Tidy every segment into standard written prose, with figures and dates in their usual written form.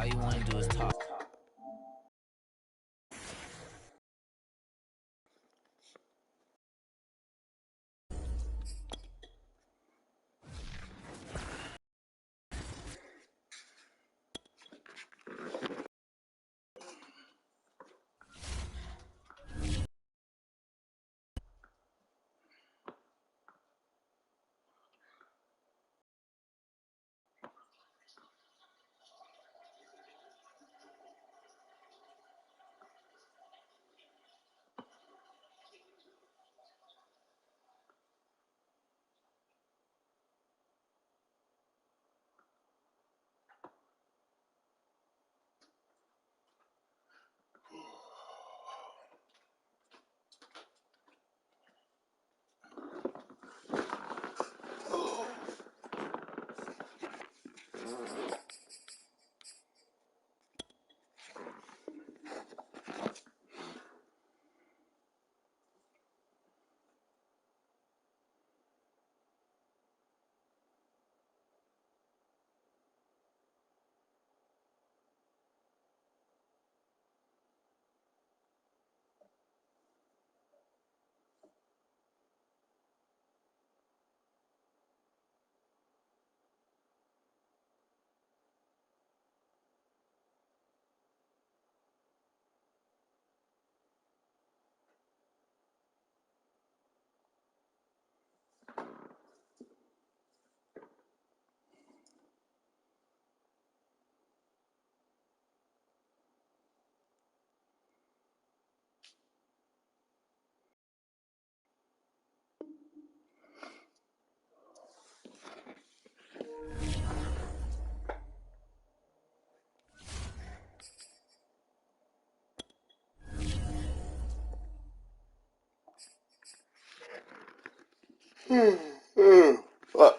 All you want to do is talk. Fuck.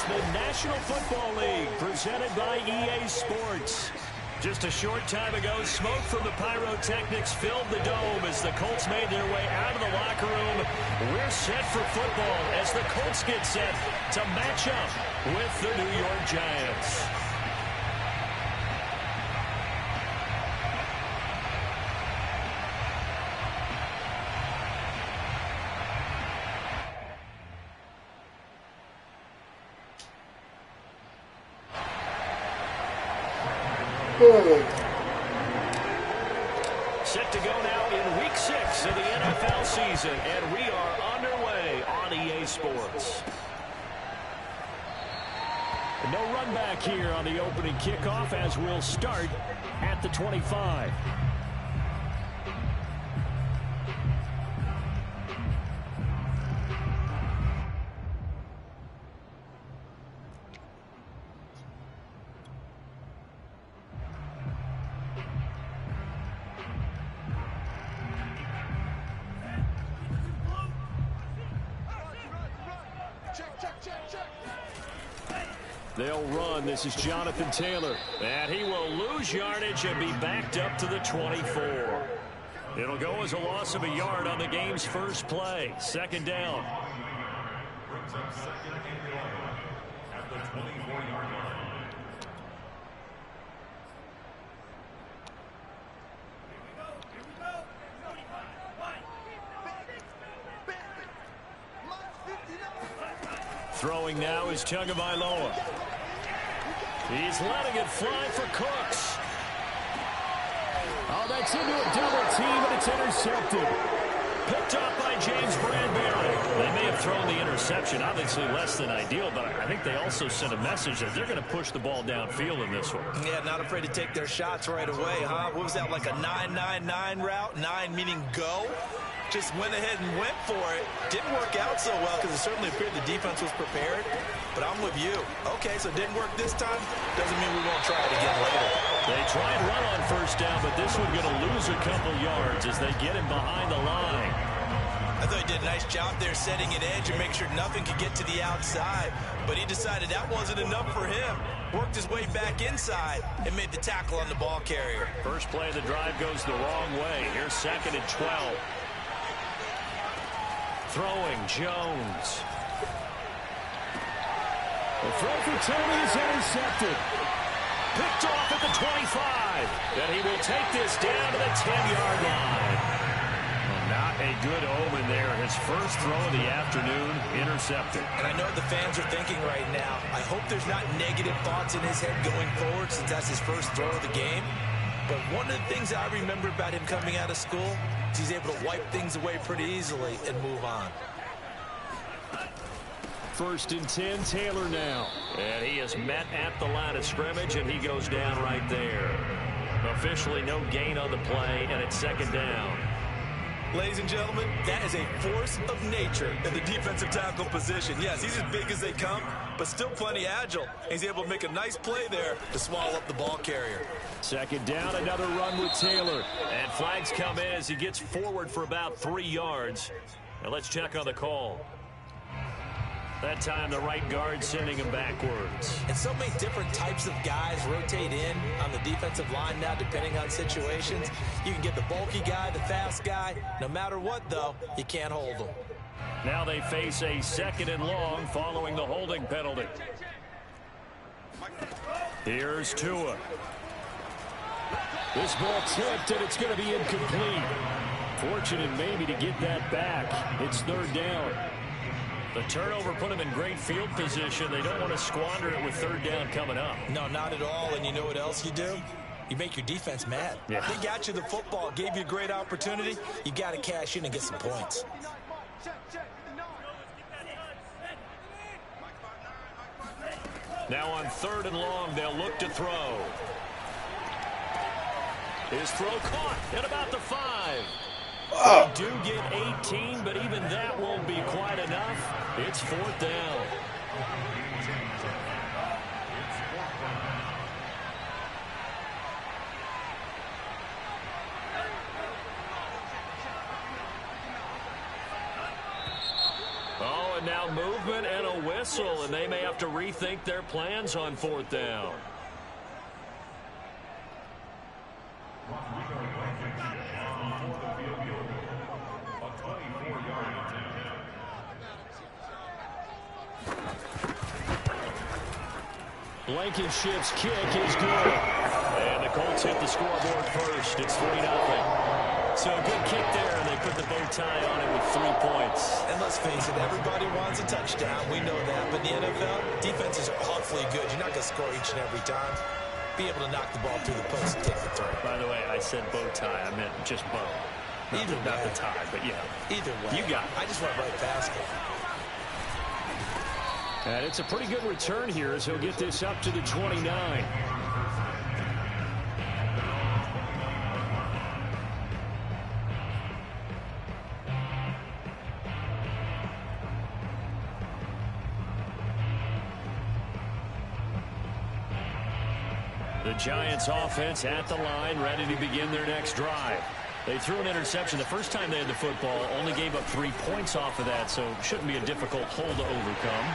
The National Football League, presented by EA Sports. Just a short time ago, smoke from the pyrotechnics filled the dome as the Colts made their way out of the locker room. We're set for football as the Colts get set to match up with the New York Giants. Set to go now in Week 6 of the NFL season, and we are underway on EA Sports. No run back here on the opening kickoff as we'll start at the 25. They'll run. This is Jonathan Taylor. And he will lose yardage and be backed up to the 24. It'll go as a loss of a yard on the game's first play. Second down. Brings up second and 11 at the 24-yard line. Throwing now is Tagovailoa. He's letting it fly for Cooks. that's into a double team, and it's intercepted. Picked up by James Bradbury. They may have thrown the interception, obviously less than ideal, but I think they also sent a message that they're going to push the ball downfield in this one. Yeah, not afraid to take their shots right away, huh? What was that, like a 9-9-9 route? 9 meaning go? Just went ahead and went for it. Didn't work out so well because it certainly appeared the defense was prepared. But I'm with you. Okay, so it didn't work this time. Doesn't mean we won't try it again later. They try and run on first down, but this one's going to lose a couple yards as they get him behind the line. I thought he did a nice job there setting an edge and make sure nothing could get to the outside. But he decided that wasn't enough for him. Worked his way back inside and made the tackle on the ball carrier. First play of the drive goes the wrong way. Here's 2nd and 12. Throwing, Jones. The throw for Tony is intercepted. Picked off at the 25. And he will take this down to the 10-yard line. Well, not a good omen there. His first throw of the afternoon, intercepted. And I know what the fans are thinking right now. I hope there's not negative thoughts in his head going forward since that's his first throw of the game. But one of the things I remember about him coming out of school is he's able to wipe things away pretty easily and move on. 1st and 10, Taylor now. And he is met at the line of scrimmage, and he goes down right there. Officially no gain on the play, and it's 2nd down. Ladies and gentlemen, that is a force of nature in the defensive tackle position. Yes, he's as big as they come, but still plenty agile. He's able to make a nice play there to swallow up the ball carrier. 2nd down, another run with Taylor. And flags come in as he gets forward for about 3 yards. Now let's check on the call. That time the right guard sending him backwards. And so many different types of guys rotate in on the defensive line now depending on situations. You can get the bulky guy, the fast guy. No matter what, though, you can't hold them. Now they face a 2nd and long following the holding penalty. Here's Tua. This ball tipped, and it's going to be incomplete. Fortunate maybe to get that back. It's 3rd down. The turnover put him in great field position. They don't want to squander it with 3rd down coming up. No, not at all. And you know what else you do? You make your defense mad. Yeah. They got you the football, gave you a great opportunity. You got to cash in and get some points. Now on 3rd and long, they'll look to throw. His throw caught at about the 5. They do get 18, but even that won't be quite enough. It's 4th down. Oh, and now movement and a whistle, and they may have to rethink their plans on 4th down. Blankenship's kick is good. And the Colts hit the scoreboard first. It's 3-0. So a good kick there, and they put the bow tie on it with 3 points. And let's face it, everybody wants a touchdown. We know that. But in the NFL, defenses are awfully good. You're not going to score each and every time. Be able to knock the ball through the post and take the throw. By the way, I said bow tie. I meant just bow. Either not way. the tie, but yeah. Either way. You got it. I just went right past it. And it's a pretty good return here as he'll get this up to the 29. The Giants offense at the line, ready to begin their next drive. They threw an interception the first time they had the football, only gave up 3 points off of that, so shouldn't be a difficult hole to overcome.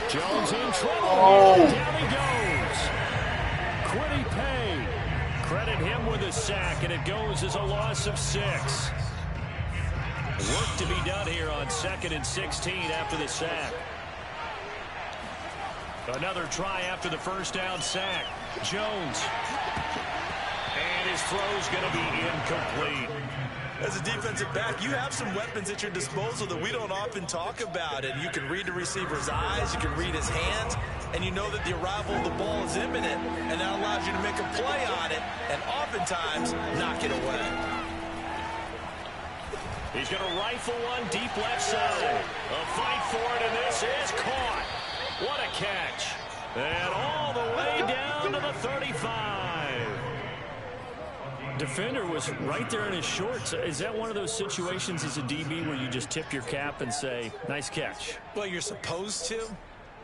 Jones in trouble. Down he goes. Quiddy Pay. Credit him with a sack, and it goes as a loss of 6. Work to be done here on 2nd and 16 after the sack. Another try after the first down sack. Jones. And his throw's going to be incomplete. As a defensive back, you have some weapons at your disposal that we don't often talk about. And you can read the receiver's eyes, you can read his hands, and you know that the arrival of the ball is imminent, and that allows you to make a play on it and oftentimes knock it away. He's going to rifle one deep left side. A fight for it, and this is caught. What a catch. And all the way down to the 35. Defender was right there in his shorts. Is that one of those situations as a DB where you just tip your cap and say, nice catch? Well, you're supposed to,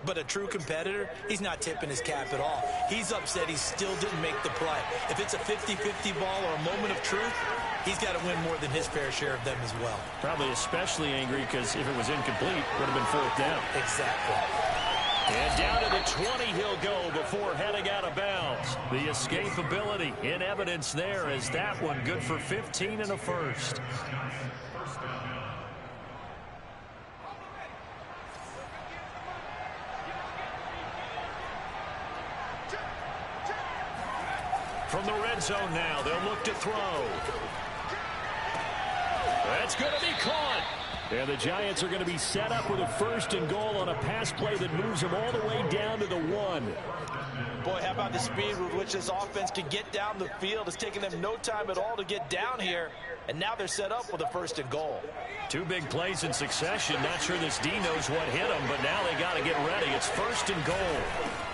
but a true competitor, he's not tipping his cap at all. He's upset he still didn't make the play. If it's a 50-50 ball or a moment of truth, he's got to win more than his fair share of them as well. Probably especially angry because if it was incomplete, it would have been fourth down. Exactly. And down to the 20 he'll go before heading out of bounds. The escapability in evidence there as that one good for 15 and a first. From the red zone now, they'll look to throw. That's going to be caught. And the Giants are going to be set up with a first and goal on a pass play that moves them all the way down to the 1. Boy, how about the speed with which this offense can get down the field? It's taken them no time at all to get down here, and now they're set up with a first and goal. 2 big plays in succession. Not sure this D knows what hit them, but now they got to get ready. It's first and goal.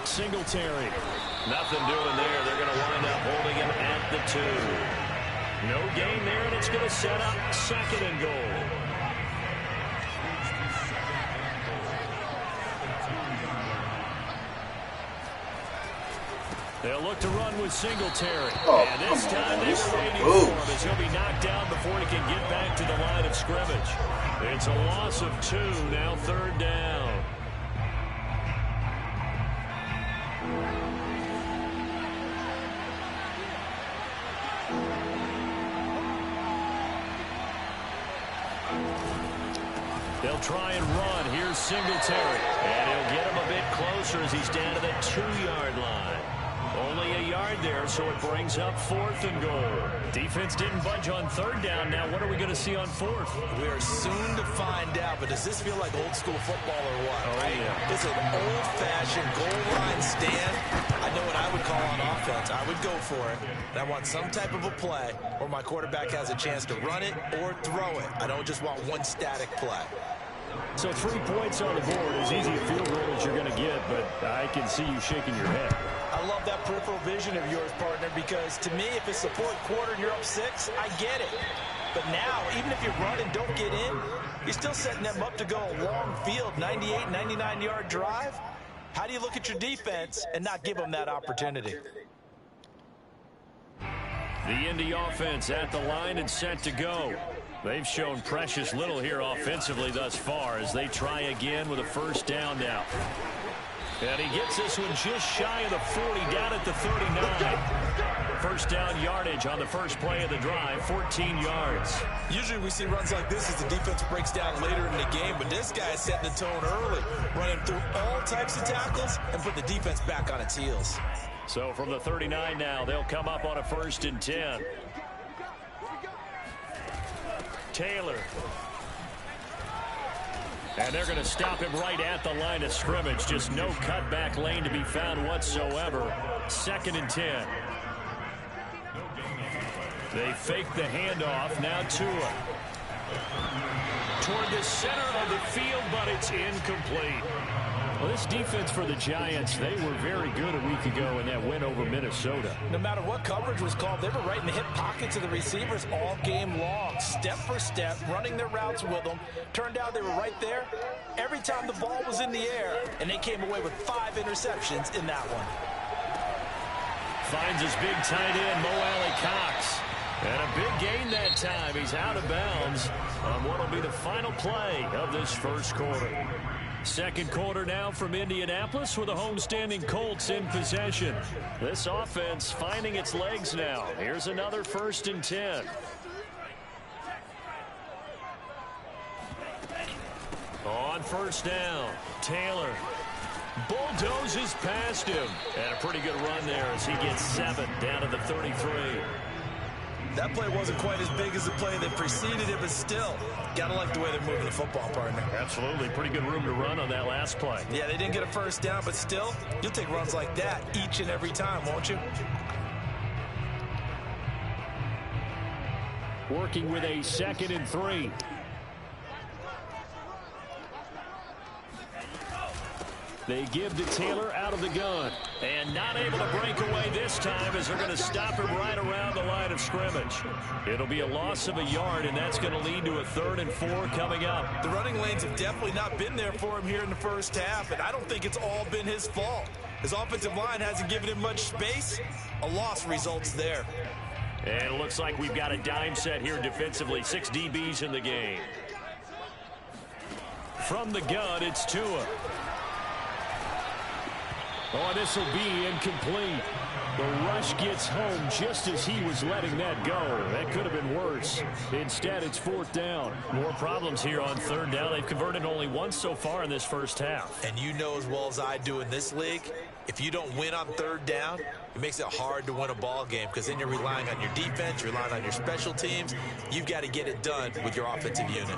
Singletary. Nothing doing there. They're going to wind up holding him at the 2. No gain there, and it's going to set up second and goal. They'll look to run with Singletary. And this time they were waiting for him as he'll be knocked down before he can get back to the line of scrimmage. It's a loss of 2, now third down. They'll try and run. Here's Singletary. And he'll get him a bit closer as he's down to the 2-yard line. Only a yard there, so it brings up fourth and goal. Defense didn't budge on third down. Now what are we going to see on fourth? We are soon to find out, but does this feel like old school football or what? Oh, right? Yeah. It's an old-fashioned goal line stand. I know what I would call on offense. I would go for it, and I want some type of a play where my quarterback has a chance to run it or throw it. I don't just want one static play. So 3 points on the board, as easy a field goal as you're going to get, but I can see you shaking your head. I love that peripheral vision of yours, partner, because to me, if it's the fourth quarter and you're up 6, I get it. But now, even if you run and don't get in, you're still setting them up to go a long field, 98, 99-yard drive. How do you look at your defense and not give them that opportunity? The Indy offense at the line and set to go. They've shown precious little here offensively thus far as they try again with a first down now. And he gets this one just shy of the 40, down at the 39. First down yardage on the first play of the drive, 14 yards. Usually we see runs like this as the defense breaks down later in the game, but this guy is setting the tone early, running through all types of tackles and put the defense back on its heels. So from the 39 now, they'll come up on a first and 10. Taylor. And they're going to stop him right at the line of scrimmage. Just no cutback lane to be found whatsoever. Second and 10. They fake the handoff. Now Tua. Toward the center of the field, but it's incomplete. Well, this defense for the Giants, they were very good a week ago in that win over Minnesota. No matter what coverage was called, they were right in the hip pockets of the receivers all game long, step for step, running their routes with them. Turned out they were right there every time the ball was in the air, and they came away with 5 interceptions in that one. Finds his big tight end, Mo Alley-Cox. And a big gain that time. He's out of bounds on what will be the final play of this first quarter. Second quarter now from Indianapolis with the homestanding Colts in possession. This offense finding its legs now. Here's another first and 10. On first down, Taylor bulldozes past him. And a pretty good run there as he gets 7 down to the 33. That play wasn't quite as big as the play that preceded it, but still, gotta like the way they're moving the football, partner. Absolutely. Pretty good room to run on that last play. Yeah, they didn't get a first down, but still, you'll take runs like that each and every time, won't you? Working with a 2nd and 3. They give to Taylor out of the gun. And not able to break away this time as they're going to stop him right around the line of scrimmage. It'll be a loss of a yard, and that's going to lead to a 3rd and 4 coming up. The running lanes have definitely not been there for him here in the first half, and I don't think it's all been his fault. His offensive line hasn't given him much space. A loss results there. And it looks like we've got a dime set here defensively. 6 DBs in the game. From the gun, it's Tua. Oh, this will be incomplete. The rush gets home just as he was letting that go. That could have been worse. Instead, it's 4th down. More problems here on 3rd down. They've converted only once so far in this first half. And you know as well as I do in this league, if you don't win on 3rd down, it makes it hard to win a ball game because then you're relying on your defense, you're relying on your special teams. You've got to get it done with your offensive unit.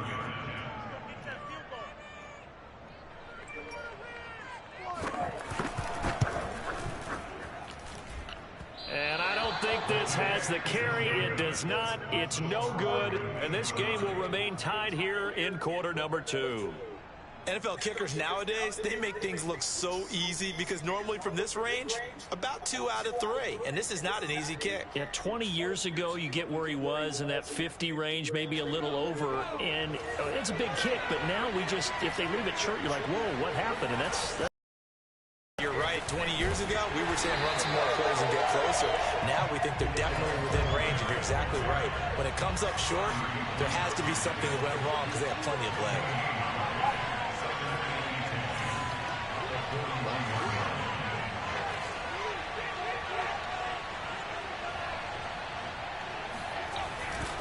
And I don't think this has the carry. It does not. It's no good. And this game will remain tied here in quarter number 2. NFL kickers nowadays, they make things look so easy because normally from this range, about 2 out of 3. And this is not an easy kick. Yeah, 20 years ago, you get where he was in that 50 range, maybe a little over. And it's a big kick, but now we just, if they leave it short, you're like, whoa, what happened? And that's You're right. 20 years ago, we were saying run some more plays and get closer. Now we think they're definitely within range, and you're exactly right. When it comes up short, there has to be something that went wrong because they have plenty of leg.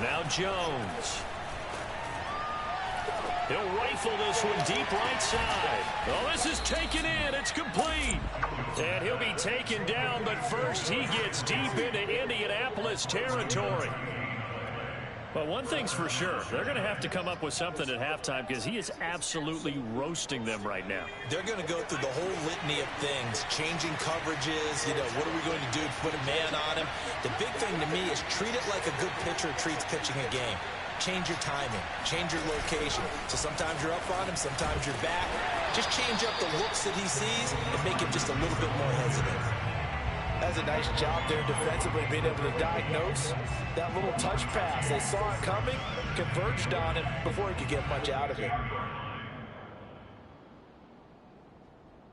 Now Jones. He'll rifle this one deep right side. Oh, this is taken in. It's complete. And he'll be taken down, but first he gets deep into Indianapolis territory. But one thing's for sure, they're going to have to come up with something at halftime because he is absolutely roasting them right now. They're going to go through the whole litany of things, changing coverages, what are we going to do to put a man on him? The big thing to me is treat it like a good pitcher treats pitching a game. Change your timing, change your location. So sometimes you're up on him, sometimes you're back. Just change up the looks that he sees and make him just a little bit more hesitant. That's a nice job there defensively, being able to diagnose that little touch pass. They saw it coming, converged on him before he could get much out of it.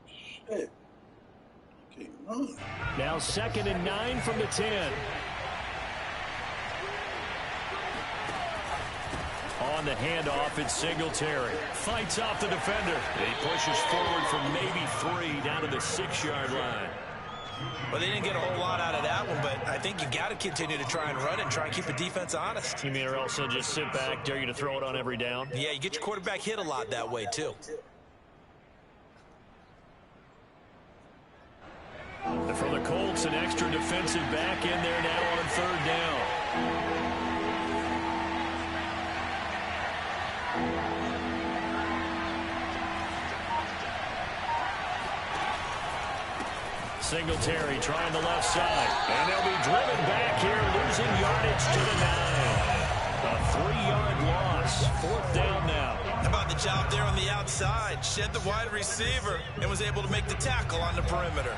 Shit. Okay, run. Now 2nd and 9 from the 10. On the handoff, it's Singletary. Fights off the defender. He pushes forward from maybe 3 down to the 6-yard line. Well, they didn't get a whole lot out of that one, but I think you got to continue to try and run and try and keep the defense honest. You mean or else they'll just sit back, dare you to throw it on every down? Yeah, you get your quarterback hit a lot that way, too. And for the Colts, an extra defensive back in there now on 3rd down. Singletary trying the left side. And they'll be driven back here, losing yardage to the 9. A 3-yard loss. 4th down now. How about the job there on the outside? Shed the wide receiver and was able to make the tackle on the perimeter.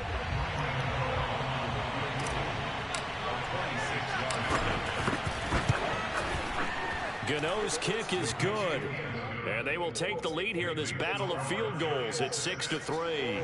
Gano's kick is good. And they will take the lead here in this battle of field goals at 6-3.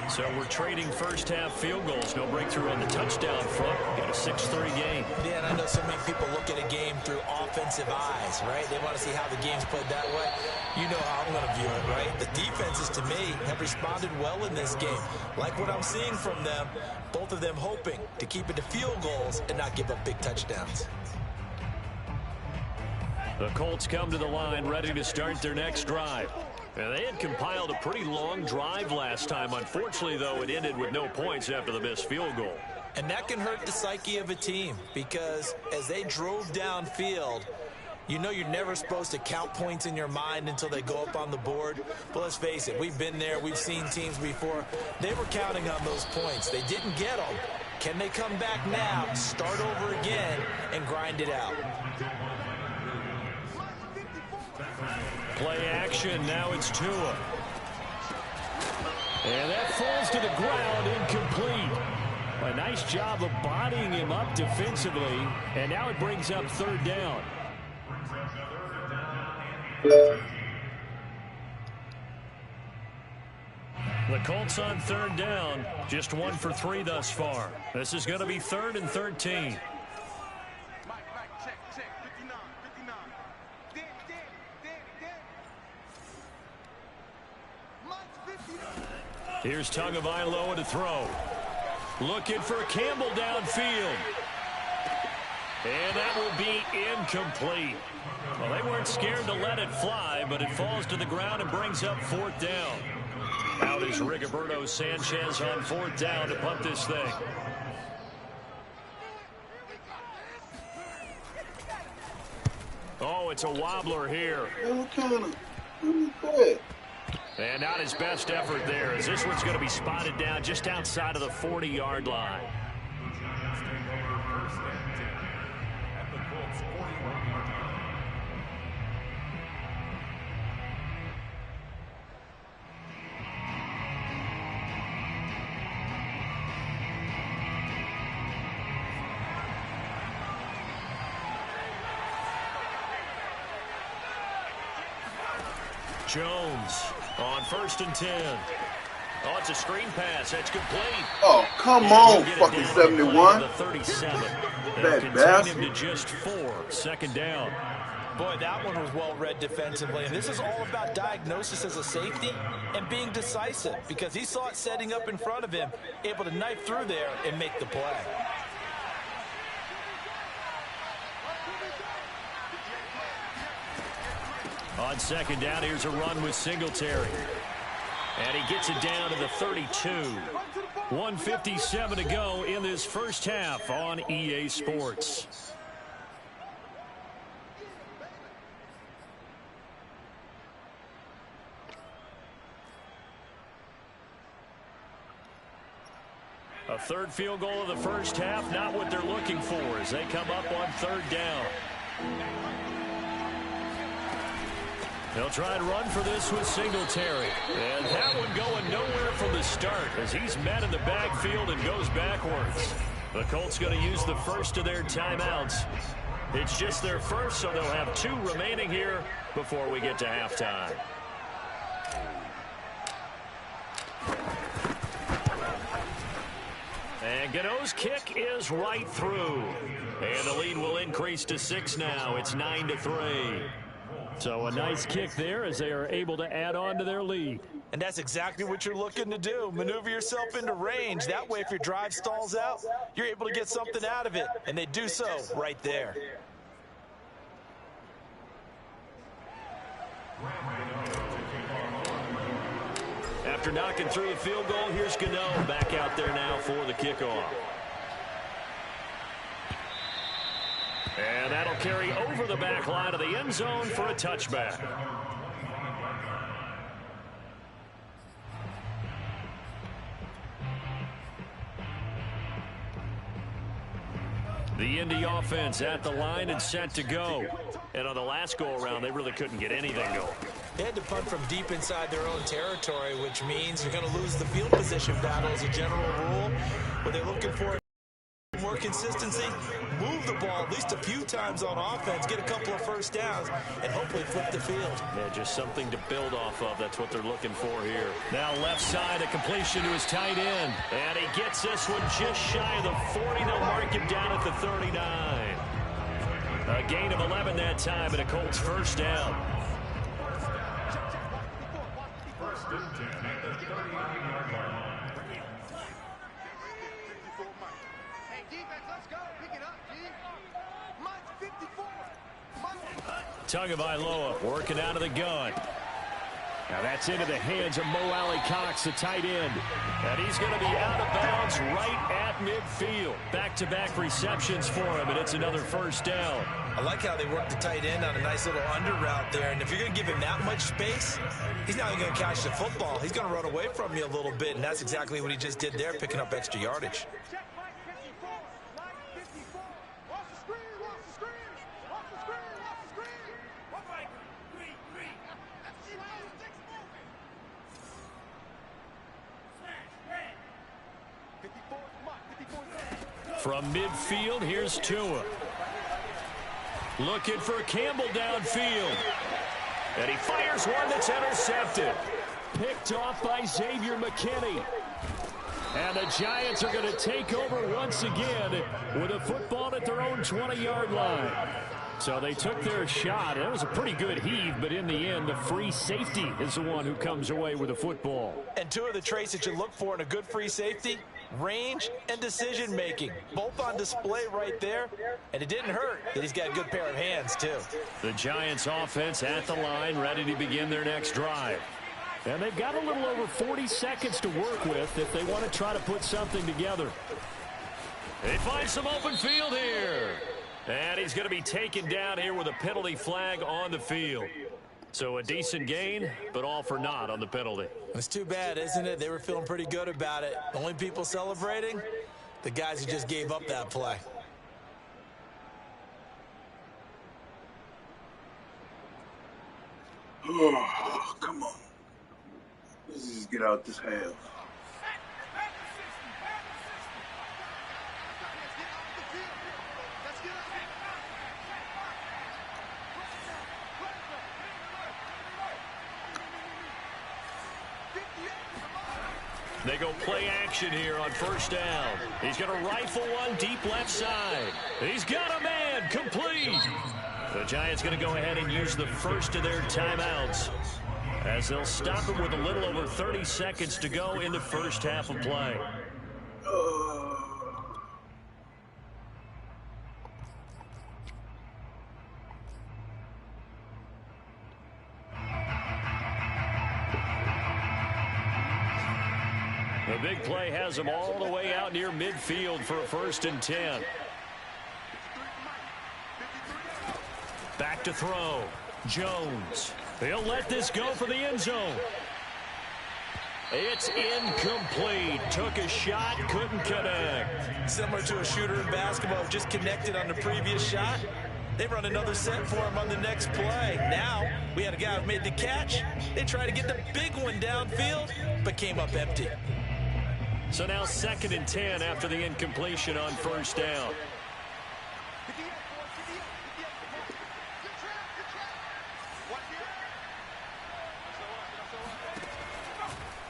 So we're trading first half field goals. No breakthrough on the touchdown front. Got a 6-3 game. Yeah, and I know so many people look at a game through offensive eyes, right? They want to see how the game's played that way. You know how I'm going to view it, right? The defenses, to me, have responded well in this game. Like what I'm seeing from them, both of them hoping to keep it to field goals and not give up big touchdowns. The Colts come to the line ready to start their next drive. And they had compiled a pretty long drive last time. Unfortunately, though, it ended with no points after the missed field goal. And that can hurt the psyche of a team because as they drove downfield, you know you're never supposed to count points in your mind until they go up on the board. But let's face it, we've been there. We've seen teams before. They were counting on those points. They didn't get them. Can they come back now, start over again, and grind it out? Play action. Now it's Tua. And that falls to the ground, incomplete. A nice job of bodying him up defensively. And now it brings up third down. The Colts on third down. Just 1 for 3 thus far. This is going to be 3rd and 13. Here's Tagovailoa to throw. Looking for Campbell downfield. And that will be incomplete. Well, they weren't scared to let it fly, but it falls to the ground and brings up 4th down. Out is Rigoberto Sanchez on 4th down to punt this thing. Oh, it's a wobbler here. And not his best effort there, as this one's going to be spotted down just outside of the 40-yard line. Jones on 1st and 10. Oh, it's a screen pass. That's complete. Oh, come on, fucking 71. The 37. That contain him to just 4. 2nd down. Boy, that one was well read defensively. And this is all about diagnosis as a safety and being decisive because he saw it setting up in front of him, able to knife through there and make the play. On 2nd down, here's a run with Singletary. And he gets it down to the 32. 1:57 to go in this first half on EA Sports. A 3rd field goal of the first half, not what they're looking for as they come up on 3rd down. They'll try and run for this with Singletary. And that one going nowhere from the start as he's met in the backfield and goes backwards. The Colts going to use the first of their timeouts. It's just their first, so they'll have 2 remaining here before we get to halftime. And Gano's kick is right through. And the lead will increase to 6 now. It's 9-3. So a nice kick there as they are able to add on to their lead. And that's exactly what you're looking to do. Maneuver yourself into range. That way, if your drive stalls out, you're able to get something out of it. And they do so right there. After knocking through the field goal, here's Gano back out there now for the kickoff. And that'll carry over the back line of the end zone for a touchback. The Indy offense at the line and set to go. And on the last go-around, they really couldn't get anything going. They had to punt from deep inside their own territory, which means you're going to lose the field position battle as a general rule. What they're looking for more consistency, move the ball at least a few times on offense, get a couple of first downs, and hopefully flip the field. Yeah, just something to build off of. That's what they're looking for here. Now left side, a completion to his tight end. And he gets this one just shy of the 40. They'll mark him down at the 39. A gain of 11 that time, and a Colts first down. First and 10 at the 39-yard line. Tagovailoa working out of the gun. Now that's into the hands of Mo Alley-Cox, the tight end. And he's going to be out of bounds right at midfield. Back-to-back receptions for him, and it's another first down. I like how they work the tight end on a nice little under route there. And if you're going to give him that much space, he's not even going to catch the football. He's going to run away from you a little bit, and that's exactly what he just did there, picking up extra yardage. From midfield, here's Tua. Looking for Campbell downfield. And he fires one that's intercepted. Picked off by Xavier McKinney. And the Giants are going to take over once again with a football at their own 20-yard line. So they took their shot. It was a pretty good heave, but in the end, the free safety is the one who comes away with the football. And two of the traits that you look for in a good free safety, range and decision-making, both on display right there. And it didn't hurt that he's got a good pair of hands, too. The Giants offense at the line, ready to begin their next drive. And they've got a little over 40 seconds to work with if they want to try to put something together. They find some open field here. And he's going to be taken down here with a penalty flag on the field. So a decent gain, but all for naught on the penalty. It's too bad, isn't it? They were feeling pretty good about it. The only people celebrating, the guys who just gave up that play. Oh, come on. Let's just get out this half. They go play action here on first down. He's going to rifle one deep left side. He's got a man, complete. The Giants going to go ahead and use the first of their timeouts as they'll stop him with a little over 30 seconds to go in the first half of play. The big play has him all the way out near midfield for a 1st and 10. Back to throw. Jones. He'll let this go for the end zone. It's incomplete. Took a shot, couldn't connect. Similar to a shooter in basketball, just connected on the previous shot. They run another set for him on the next play. Now, we had a guy who made the catch. They tried to get the big one downfield, but came up empty. So now 2nd and 10 after the incompletion on first down.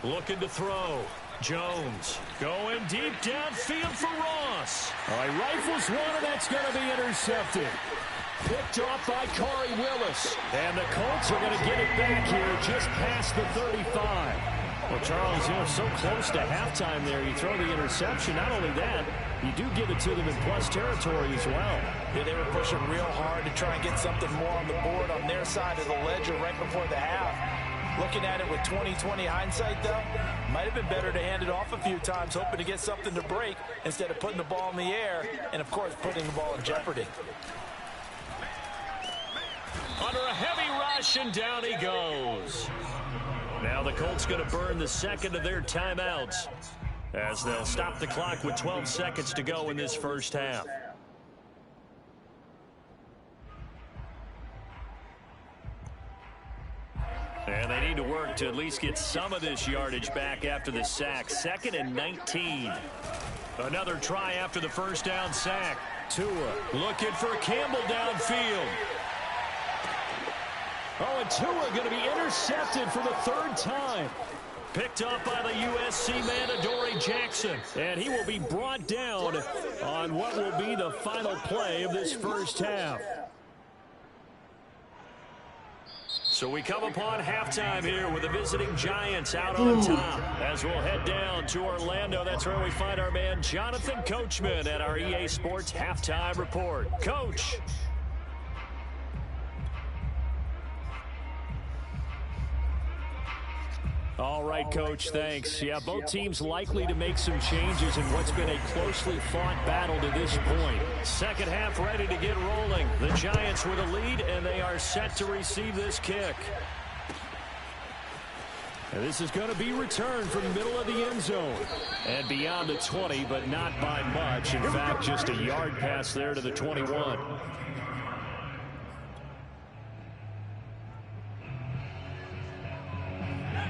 Looking to throw. Jones going deep downfield for Ross. All right, rifles one, and that's going to be intercepted. Picked off by Corey Willis. And the Colts are going to get it back here just past the 35. Well, Charles, you know, so close to halftime there. You throw the interception. Not only that, you do give it to them in plus territory as well. Yeah, they were pushing real hard to try and get something more on the board on their side of the ledger right before the half. Looking at it with 20/20 hindsight, though, might have been better to hand it off a few times, hoping to get something to break instead of putting the ball in the air and, of course, putting the ball in jeopardy. Under a heavy rush, and down he goes. Now the Colts going to burn the second of their timeouts as they'll stop the clock with 12 seconds to go in this first half. And they need to work to at least get some of this yardage back after the sack. 2nd and 19. Another try after the first down sack. Tua looking for Campbell downfield. Oh, and Tua going to be intercepted for the 3rd time. Picked up by the USC man, Adoree Jackson. And he will be brought down on what will be the final play of this first half. So we come upon halftime here with the visiting Giants out on top. As we'll head down to Orlando, that's where we find our man Jonathan Coachman at our EA Sports Halftime Report. Coach. All right, Coach, thanks. Yeah, both teams likely to make some changes in what's been a closely fought battle to this point. Second half ready to get rolling. The Giants with a lead, and they are set to receive this kick. And this is going to be returned from the middle of the end zone. And beyond the 20, but not by much. In fact, just a yard pass there to the 21.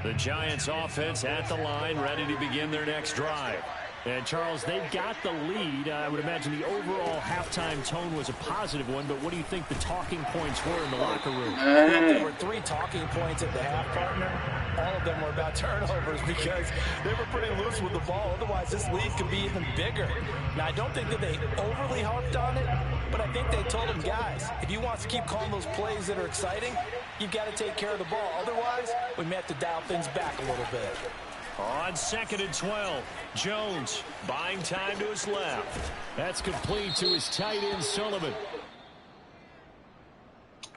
The Giants offense at the line, ready to begin their next drive. And, Charles, they've got the lead. I would imagine the overall halftime tone was a positive one, but what do you think the talking points were in the locker room? Well, there were 3 talking points at the half, partner. All of them were about turnovers because they were pretty loose with the ball. Otherwise, this lead could be even bigger. Now, I don't think that they overly harped on it, but I think they told them, guys, if you want to keep calling those plays that are exciting, you've got to take care of the ball. Otherwise, we may have to dial things back a little bit. On 2nd and 12, Jones buying time to his left. That's complete to his tight end, Sullivan.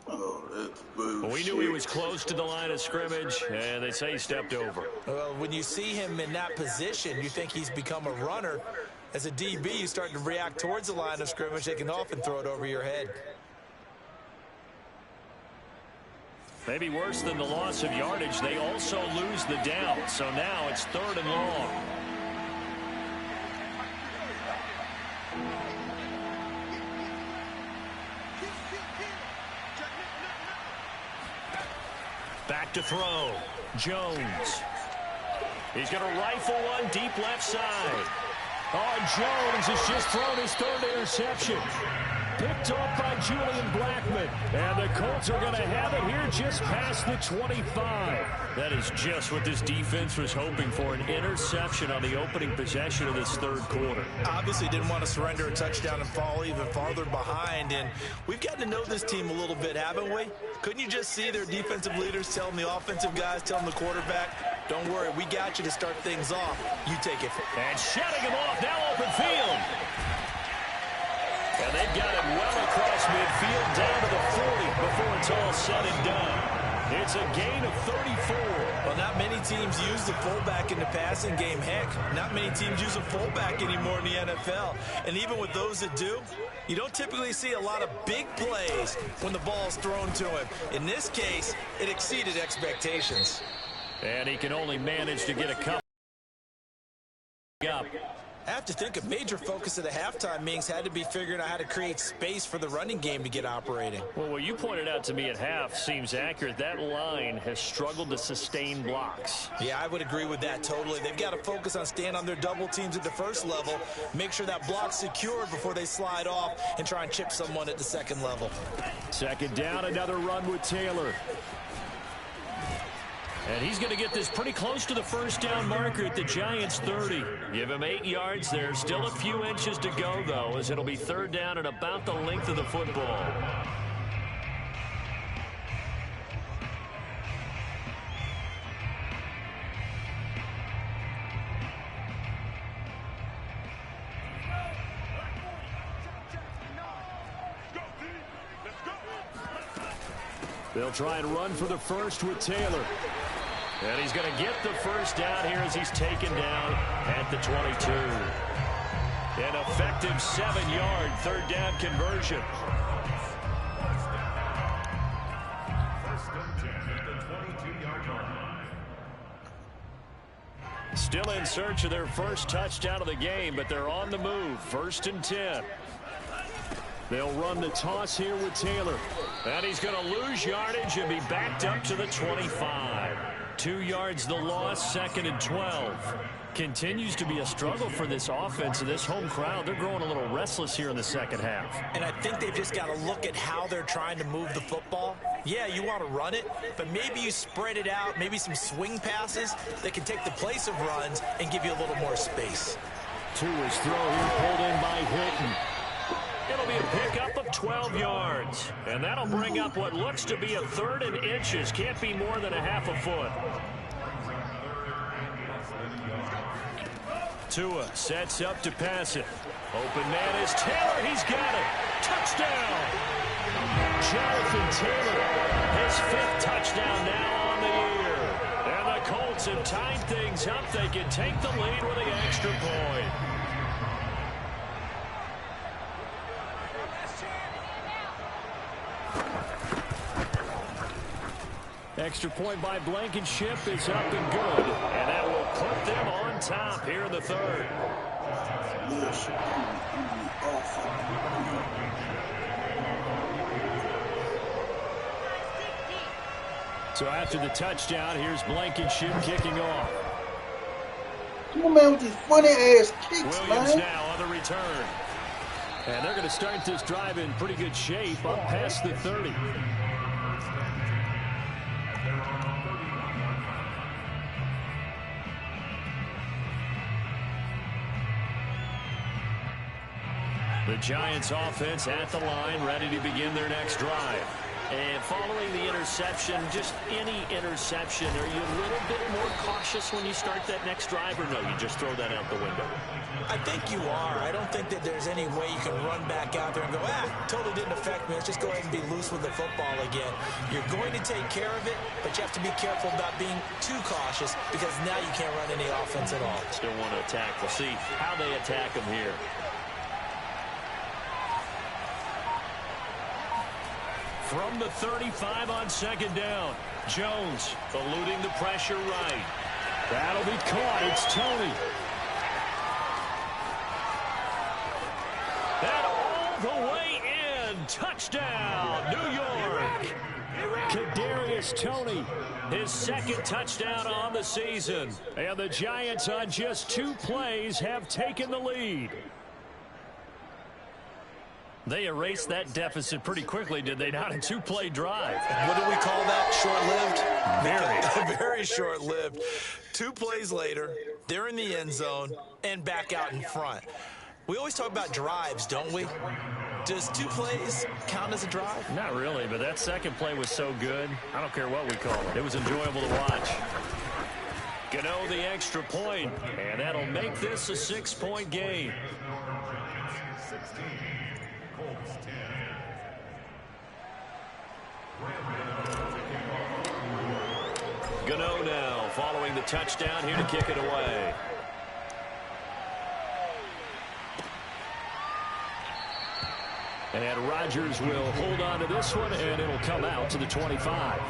Oh, that's bullshit. We knew he was close to the line of scrimmage, and they say he stepped over. Well, when you see him in that position, you think he's become a runner. As a DB, you start to react towards the line of scrimmage. They can often throw it over your head. Maybe worse than the loss of yardage, they also lose the down. So now it's 3rd and long. Back to throw. Jones. He's going to rifle one deep left side. Oh, Jones has just thrown his 3rd interception. Picked off by Julian Blackman. And the Colts are going to have it here just past the 25. That is just what this defense was hoping for, an interception on the opening possession of this 3rd quarter. Obviously didn't want to surrender a touchdown and fall even farther behind. And we've gotten to know this team a little bit, haven't we? Couldn't you just see their defensive leaders telling the offensive guys, telling the quarterback, don't worry, we got you to start things off. You take it. And shutting him off, now open field. And they've got it well across midfield down to the 40 before it's all said and done. It's a gain of 34. Well, not many teams use the fullback in the passing game. Heck, not many teams use a fullback anymore in the NFL. And even with those that do, you don't typically see a lot of big plays when the ball's thrown to him. In this case, it exceeded expectations. And he can only manage to get a couple up. I have to think a major focus of the halftime meetings had to be figuring out how to create space for the running game to get operating. Well, what you pointed out to me at half seems accurate. That line has struggled to sustain blocks. Yeah, I would agree with that totally. They've got to focus on staying on their double teams at the first level, make sure that block's secured before they slide off and try and chip someone at the second level. 2nd down, another run with Taylor. And he's going to get this pretty close to the 1st down marker at the Giants' 30. Give him 8 yards there. Still a few inches to go, though, as it'll be 3rd down and about the length of the football. They'll try and run for the 1st with Taylor. And he's going to get the 1st down here as he's taken down at the 22. An effective 7-yard 3rd down conversion. 1st and 10 at the 22-yard line. Still in search of their first touchdown of the game, but they're on the move. 1st and 10. They'll run the toss here with Taylor. And he's going to lose yardage and be backed up to the 25. 2 yards the loss, 2nd and 12. Continues to be a struggle for this offense and this home crowd. They're growing a little restless here in the 2nd half. And I think they've just got to look at how they're trying to move the football. Yeah, you want to run it, but maybe you spread it out, maybe some swing passes that can take the place of runs and give you a little more space. To his throw here, pulled in by Hilton. It'll be a pickup of 12 yards. And that'll bring up what looks to be a 3rd and inches. Can't be more than a half a foot. Tua sets up to pass it. Open man is Taylor. He's got it. Touchdown. Jonathan Taylor, his 5th touchdown now on the year. And the Colts Giants have tied things up. They can take the lead with the extra point. Extra point by Blankenship is up and good. And that will put them on top here in the third. So after the touchdown, here's Blankenship kicking off. Come on, man, with these funny-ass kicks, Williams man. now on the return. And they're going to start this drive in pretty good shape up past the 30. The Giants offense at the line, ready to begin their next drive. And following the interception, just any interception, are you a little bit more cautious when you start that next drive, or no, you just throw that out the window? I think you are. I don't think that there's any way you can run back out there and go, totally didn't affect me. Let's just go ahead and be loose with the football again. You're going to take care of it, but you have to be careful about being too cautious because now you can't run any offense at all. Still want to attack. We'll see how they attack them here. From the 35 on second down, Jones eluding the pressure right. That'll be caught. It's Tony. And all the way in. Touchdown, New York. Kadarius Toney, his second touchdown on the season. And the Giants on just 2 plays have taken the lead. They erased that deficit pretty quickly, did they not? A 2-play drive. What do we call that? Short-lived? Very. Very short-lived. 2 plays later, they're in the end zone and back out in front. We always talk about drives, don't we? Does 2 plays count as a drive? Not really, but that second play was so good. I don't care what we call it. It was enjoyable to watch. Gano the extra point, and that'll make this a 6-point game. 16. Colts 10. Gano now following the touchdown here to kick it away. And Rodgers will hold on to this one, and it'll come out to the 25.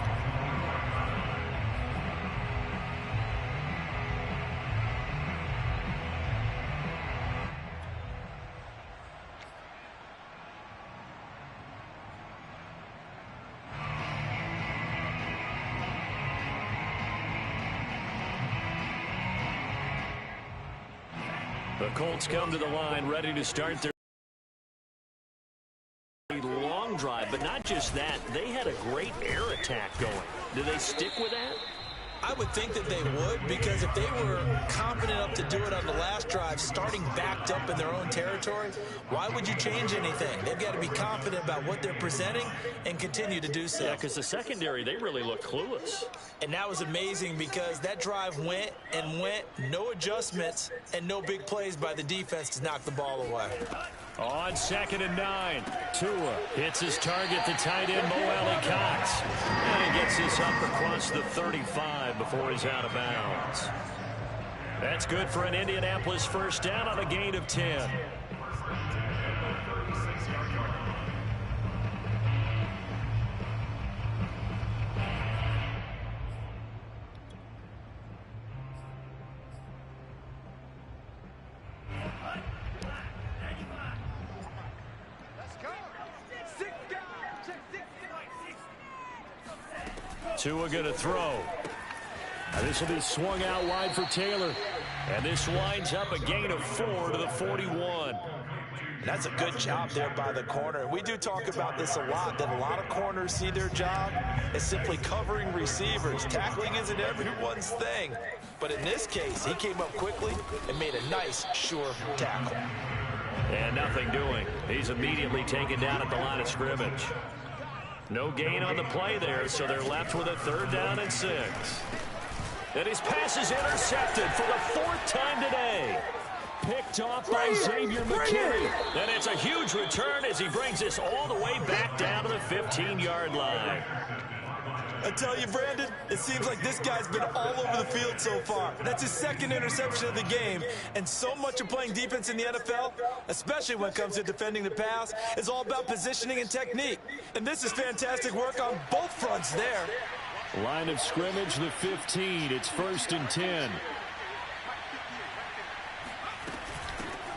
The Colts come to the line, ready to start their long drive, but not just that. They had a great air attack going. Do they stick with that? I would think that they would, because if they were confident enough to do it on the last drive, starting backed up in their own territory, why would you change anything? They've got to be confident about what they're presenting and continue to do so. Yeah, because the secondary, they really look clueless. And that was amazing because that drive went and went, no adjustments, and no big plays by the defense to knock the ball away. On 2nd and 9, Tua hits his target, the tight end, Mo Alley Cox. And he gets this up across the 35 before he's out of bounds. That's good for an Indianapolis first down on a gain of 10. Tua going to throw. Now this will be swung out wide for Taylor. And this winds up a gain of 4 to the 41. That's a good job there by the corner. We do talk about this a lot, that a lot of corners see their job as simply covering receivers. Tackling isn't everyone's thing. But in this case, he came up quickly and made a nice, sure tackle. And nothing doing. He's immediately taken down at the line of scrimmage. No gain on the play there, so they're left with a 3rd down and 6. And his pass is intercepted for the 4th time today. Picked off by Xavier McKinney. And it's a huge return as he brings this all the way back down to the 15-yard line. I tell you, Brandon, it seems like this guy's been all over the field so far. That's his second interception of the game. And so much of playing defense in the NFL, especially when it comes to defending the pass, is all about positioning and technique. And this is fantastic work on both fronts there. Line of scrimmage, the 15. It's 1st and 10.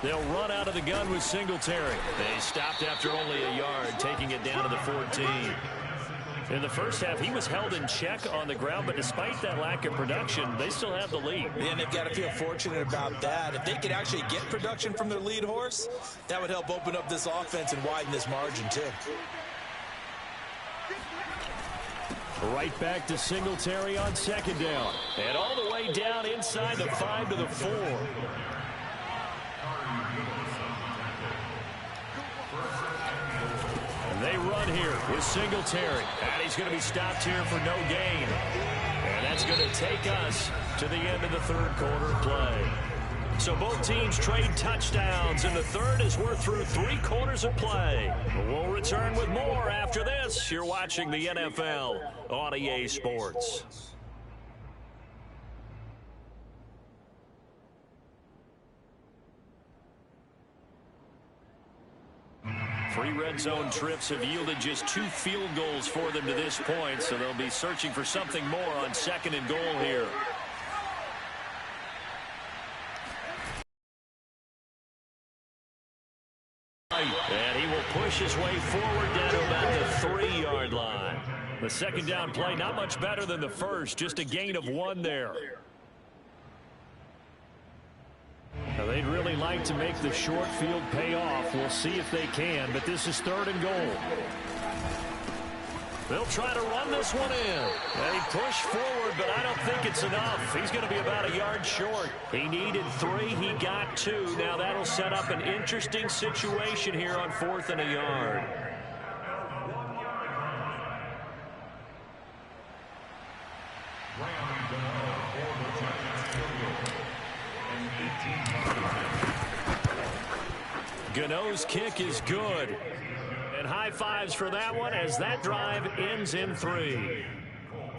They'll run out of the gun with Singletary. They stopped after only a yard, taking it down to the 14. In the first half, he was held in check on the ground, but despite that lack of production, they still have the lead. And they've got to feel fortunate about that. If they could actually get production from their lead horse, that would help open up this offense and widen this margin, too. Right back to Singletary on 2nd down. And all the way down inside the 5 to the 4. They run here with Singletary. And he's going to be stopped here for no gain. And that's going to take us to the end of the 3rd quarter play. So both teams trade touchdowns in the 3rd as we're through 3 quarters of play. We'll return with more after this. You're watching the NFL on EA Sports. Three red zone trips have yielded just 2 field goals for them to this point, so they'll be searching for something more on 2nd and goal here. And he will push his way forward down to about the 3-yard line. The 2nd down play, not much better than the first, just a gain of 1 there. Now they'd really like to make the short field pay off. We'll see if they can, but this is 3rd and goal. They'll try to run this one in. They push forward, but I don't think it's enough. He's going to be about a yard short. He needed 3. He got 2. Now that'll set up an interesting situation here on 4th and a yard. Gano's kick is good. And high fives for that one as that drive ends in 3.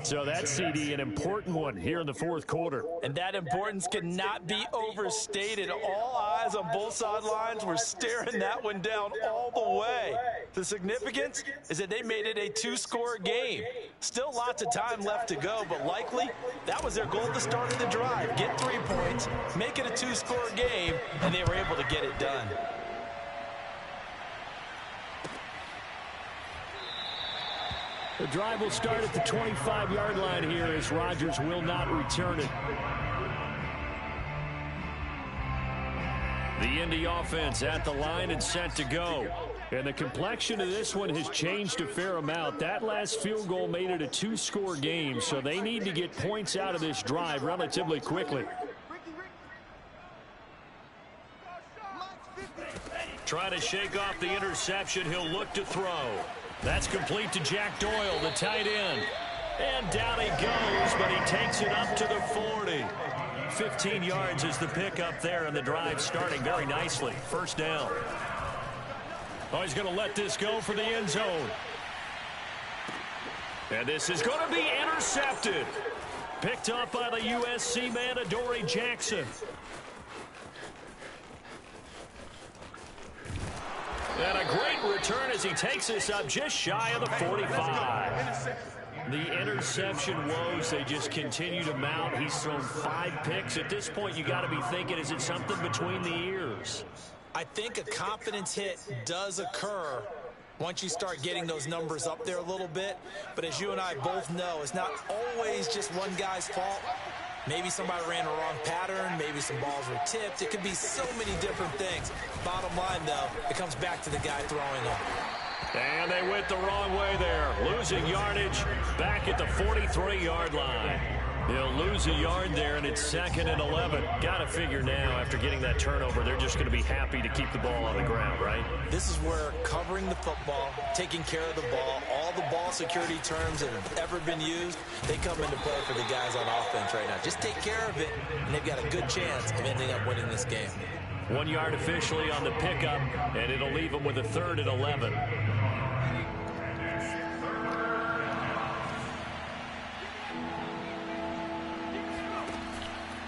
So that CD, an important one here in the 4th quarter. And that importance cannot be overstated. All eyes on both sidelines were staring that one down all the way. The significance is that they made it a 2-score game. Still lots of time left to go, but likely that was their goal at the start of the drive. Get 3 points, make it a 2-score game, and they were able to get it done. The drive will start at the 25-yard line here as Rodgers will not return it. The Indy offense at the line and set to go. And the complexion of this one has changed a fair amount. That last field goal made it a 2-score game, so they need to get points out of this drive relatively quickly. Trying to shake off the interception. He'll look to throw. That's complete to Jack Doyle, the tight end. And down he goes, but he takes it up to the 40. 15 yards is the pickup there, and the drive starting very nicely. 1st down. Oh, he's going to let this go for the end zone. And this is going to be intercepted. Picked up by the USC man, Adoree Jackson. And a great return as he takes this up just shy of the 45. The interception woes, they just continue to mount. He's thrown 5 picks. At this point, you got to be thinking, is it something between the ears? I think a confidence hit does occur once you start getting those numbers up there a little bit. But as you and I both know, it's not always just one guy's fault. Maybe somebody ran a wrong pattern. Maybe some balls were tipped. It could be so many different things. Bottom line, though, it comes back to the guy throwing them. And they went the wrong way there. Losing yardage back at the 43-yard line. He'll lose a yard there, and it's 2nd and 11. Got to figure now, after getting that turnover, they're just going to be happy to keep the ball on the ground, right? This is where covering the football, taking care of the ball, all the ball security terms that have ever been used, they come into play for the guys on offense right now. Just take care of it, and they've got a good chance of ending up winning this game. 1 yard officially on the pickup, and it'll leave them with a 3rd and 11.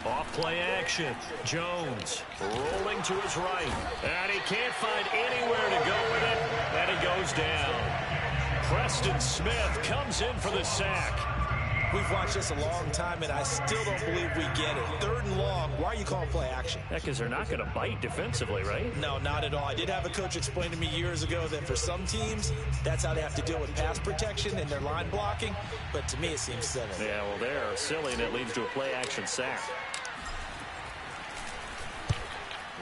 Off play action. Jones rolling to his right. And he can't find anywhere to go with it. And he goes down. Preston Smith comes in for the sack. We've watched this a long time, and I still don't believe we get it. 3rd and long. Why are you calling play action? Yeah, because they're not going to bite defensively, right? No, not at all. I did have a coach explain to me years ago that for some teams, that's how they have to deal with pass protection and their line blocking. But to me, it seems silly. Yeah, well, they're silly, and it leads to a play action sack.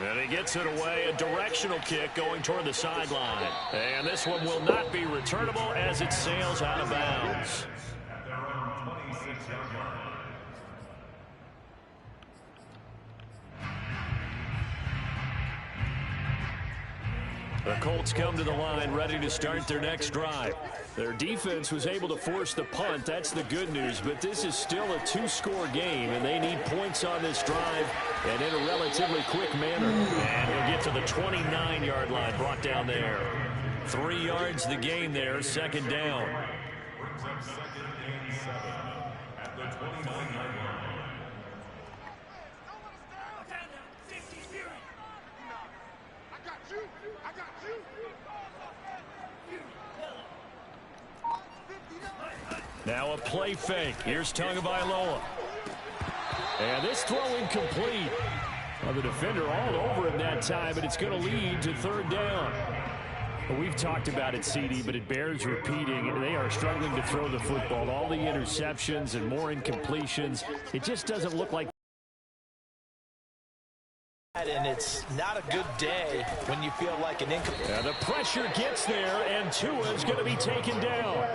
And he gets it away, a directional kick going toward the sideline. And this one will not be returnable as it sails out of bounds. The Colts come to the line ready to start their next drive. Their defense was able to force the punt. That's the good news. But this is still a 2-score game, and they need points on this drive and in a relatively quick manner. And he'll get to the 29-yard line, brought down there. 3 yards the gain there, 2nd down. Brings up 2nd and 7 at the 29-yard line. Now a play fake. Here's Tagovailoa. And this throw incomplete. Well, the defender all over him that time, but it's going to lead to 3rd down. Well, we've talked about it, CD, but it bears repeating. They are struggling to throw the football. All the interceptions and more incompletions. It just doesn't look like. And it's not a good day when you feel like an incomplete. Yeah, the pressure gets there, and Tua's going to be taken down.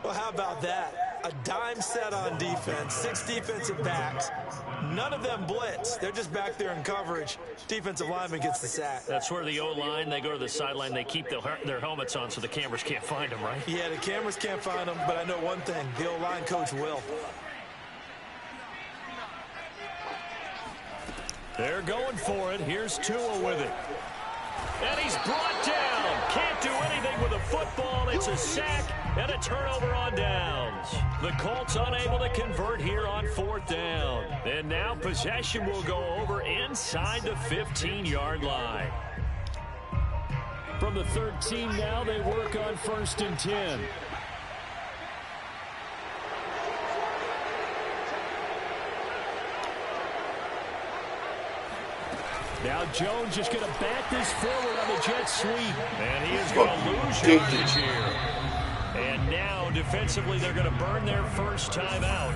Well, how about that? A dime set on defense, 6 defensive backs. None of them blitz. They're just back there in coverage. Defensive lineman gets the sack. That's where the O-line, they go to the sideline, they keep their helmets on so the cameras can't find them, right? Yeah, the cameras can't find them, but I know one thing. The O-line coach will. They're going for it. Here's Tua with it. And he's brought down. Can't do anything with a football. It's a sack and a turnover on downs. The Colts unable to convert here on 4th down. And now possession will go over inside the 15-yard line. From the 13 now, they work on 1st and 10. Now Jones just going to back this forward on the jet sweep. And he is going to lose yardage here. And now defensively they're going to burn their first timeout.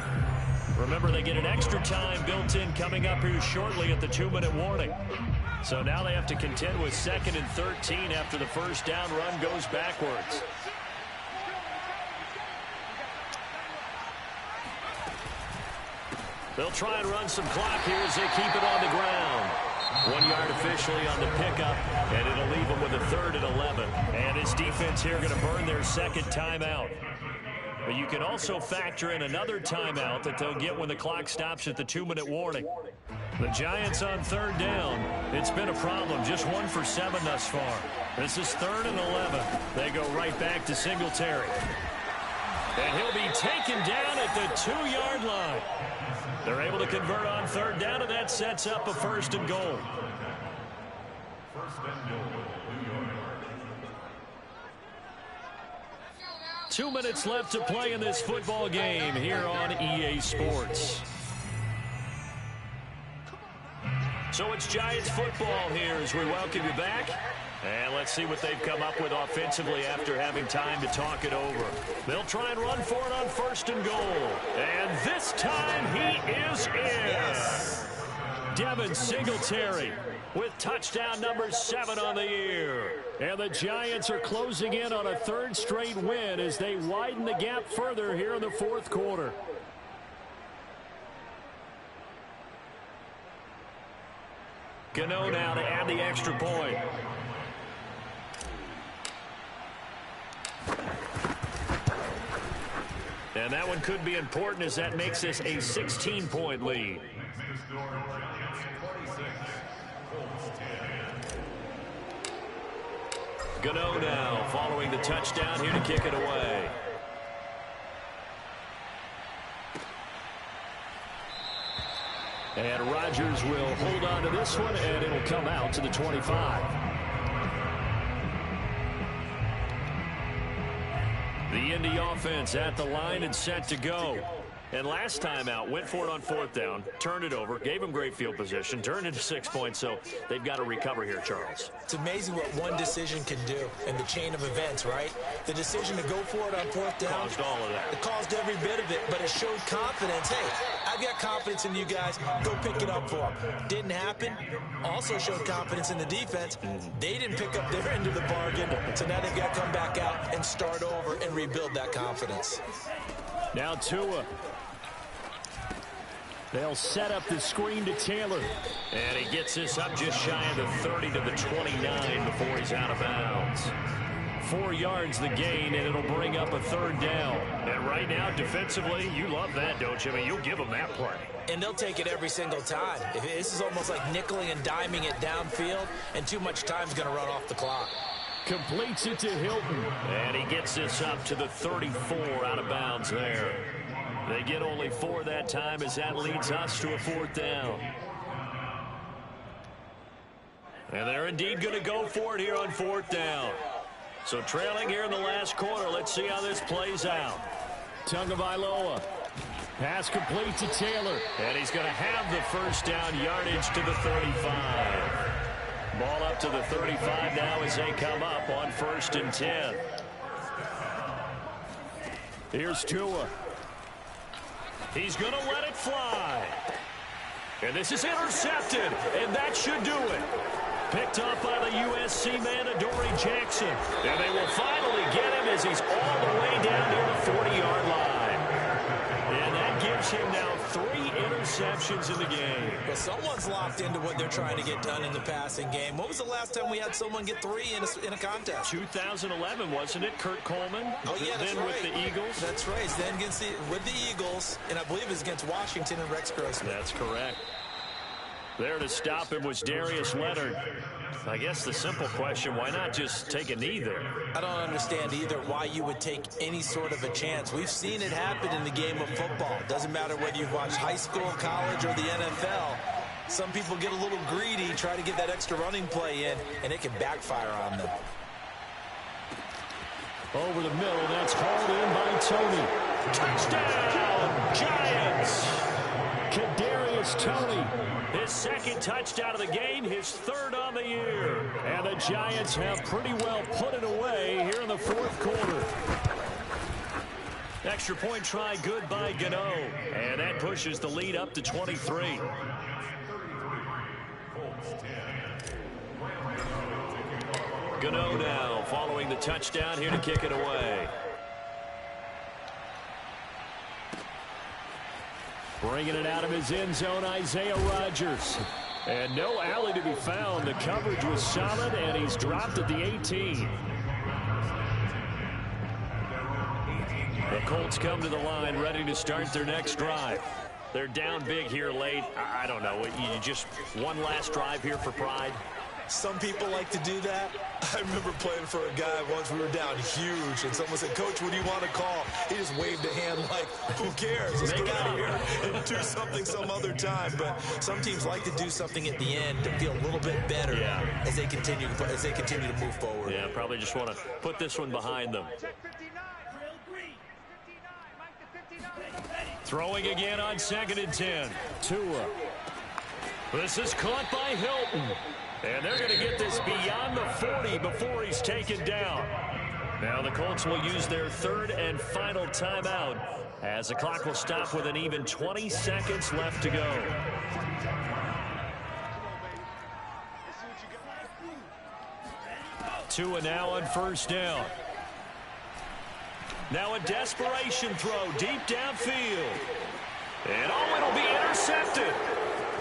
Remember, they get an extra time built in coming up here shortly at the 2-minute warning. So now they have to contend with 2nd and 13 after the first down run goes backwards. They'll try and run some clock here as they keep it on the ground. 1 yard officially on the pickup, and it'll leave them with a 3rd and 11. And his defense here going to burn their 2nd timeout. But you can also factor in another timeout that they'll get when the clock stops at the 2-minute warning. The Giants on 3rd down. It's been a problem. Just 1 for 7 thus far. This is 3rd and 11. They go right back to Singletary. And he'll be taken down at the 2-yard line. They're able to convert on 3rd down, and that sets up a 1st and goal. 1st and goal, New York. 2 minutes left to play in this football game here on EA Sports. So it's Giants football here as we welcome you back. And let's see what they've come up with offensively after having time to talk it over. They'll try and run for it on 1st and goal. And this time he is in. Yes. Devin Singletary with touchdown number 7 on the year. And the Giants are closing in on a 3rd straight win as they widen the gap further here in the 4th quarter. Gano now to add the extra point. And that one could be important as that makes this a 16-point lead. Gano now following the touchdown here to kick it away. And Rodgers will hold on to this one, and it'll come out to the 25. The Indy offense at the line and set to go. And last time out, went for it on 4th down, turned it over, gave them great field position, turned into 6 points, so they've got to recover here, Charles. It's amazing what one decision can do in the chain of events, right? The decision to go for it on 4th down. Caused all of that. It caused every bit of it, but it showed confidence. Hey, I've got confidence in you guys. Go pick it up for them. Didn't happen. Also showed confidence in the defense. They didn't pick up their end of the bargain, so now they've got to come back out and start over and rebuild that confidence. Now Tua. They'll set up the screen to Taylor. And he gets this up just shy of the 30 to the 29 before he's out of bounds. 4 yards the gain, and it'll bring up a 3rd down. And right now, defensively, you love that, don't you? I mean, you'll give them that play. And they'll take it every single time. This is almost like nickeling and diming it downfield, and too much time's going to run off the clock. Completes it to Hilton. And he gets this up to the 34 out of bounds there. They get only 4 that time as that leads us to a 4th down. And they're indeed going to go for it here on 4th down. So trailing here in the last quarter. Let's see how this plays out. Tagovailoa. Pass complete to Taylor. And he's going to have the 1st down yardage to the 35. Ball up to the 35 now as they come up on 1st and 10. Here's Tua. He's going to let it fly. And this is intercepted, and that should do it. Picked up by the USC man, Adoree Jackson. And they will finally get him as he's all the way down near the 40-yard line. And that gives him now 3 interceptions in the game. Well, someone's locked into what they're trying to get done in the passing game. When was the last time we had someone get 3 in a contest? 2011, wasn't it? Kurt Coleman. Oh, yeah, that's then right. with the Eagles. That's right. Then with the Eagles, and I believe it was against Washington and Rex Grossman. That's correct. There to stop him was Darius Leonard. I guess the simple question, why not just take a knee there? I don't understand either why you would take any sort of a chance. We've seen it happen in the game of football. Doesn't matter whether you've watched high school, college, or the NFL. Some people get a little greedy, try to get that extra running play in, and it can backfire on them. Over the middle, that's hauled in by Tony. Touchdown, Giants! Kadarius Toney, his 2nd touchdown of the game, his 3rd on the year. And the Giants have pretty well put it away here in the 4th quarter. Extra point try good by Gano. And that pushes the lead up to 23. Gano now following the touchdown here to kick it away. Bringing it out of his end zone, Isaiah Rodgers. And no alley to be found. The coverage was solid, and he's dropped at the 18. The Colts come to the line, ready to start their next drive. They're down big here late. I don't know. You just one last drive here for pride. Some people like to do that. I remember playing for a guy once. We were down huge, and someone said, "Coach, what do you want to call?" He just waved a hand like, "Who cares? Let's get out of here and do something some other time." But some teams like to do something at the end to feel a little bit better as they continue to move forward. Yeah, probably just want to put this one behind them. Throwing again on 2nd and 10. Tua. This is caught by Hilton. And they're going to get this beyond the 40 before he's taken down. Now the Colts will use their 3rd and final timeout as the clock will stop with an even 20 seconds left to go. Tua now on 1st down. Now a desperation throw deep downfield. And it'll be intercepted.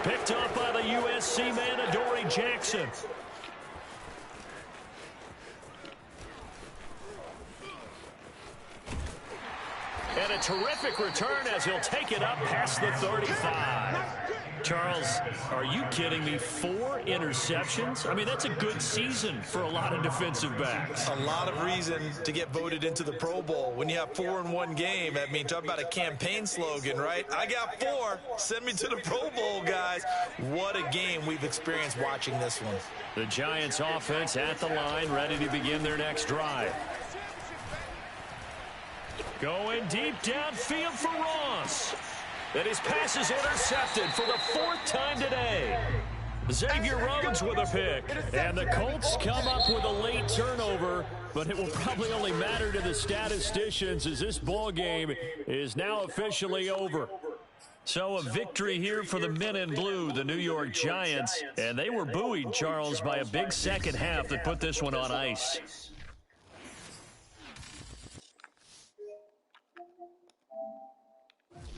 Picked off by the USC man, Adoree Jackson. And a a terrific return as he'll take it up past the 35. Charles, are you kidding me? 4 interceptions? I mean, that's a good season for a lot of defensive backs. A lot of reason to get voted into the Pro Bowl. When you have 4 in one game, I mean, talk about a campaign slogan, right? I got 4. Send me to the Pro Bowl, guys. What a game we've experienced watching this one. The Giants offense at the line, ready to begin their next drive. Going deep downfield for Ross. And his pass is intercepted for the 4th time today. Xavier Rhodes with a pick. And the Colts come up with a late turnover, but it will probably only matter to the statisticians as this ball game is now officially over. So a victory here for the men in blue, the New York Giants. And they were buoyed, Charles, by a big second half that put this one on ice.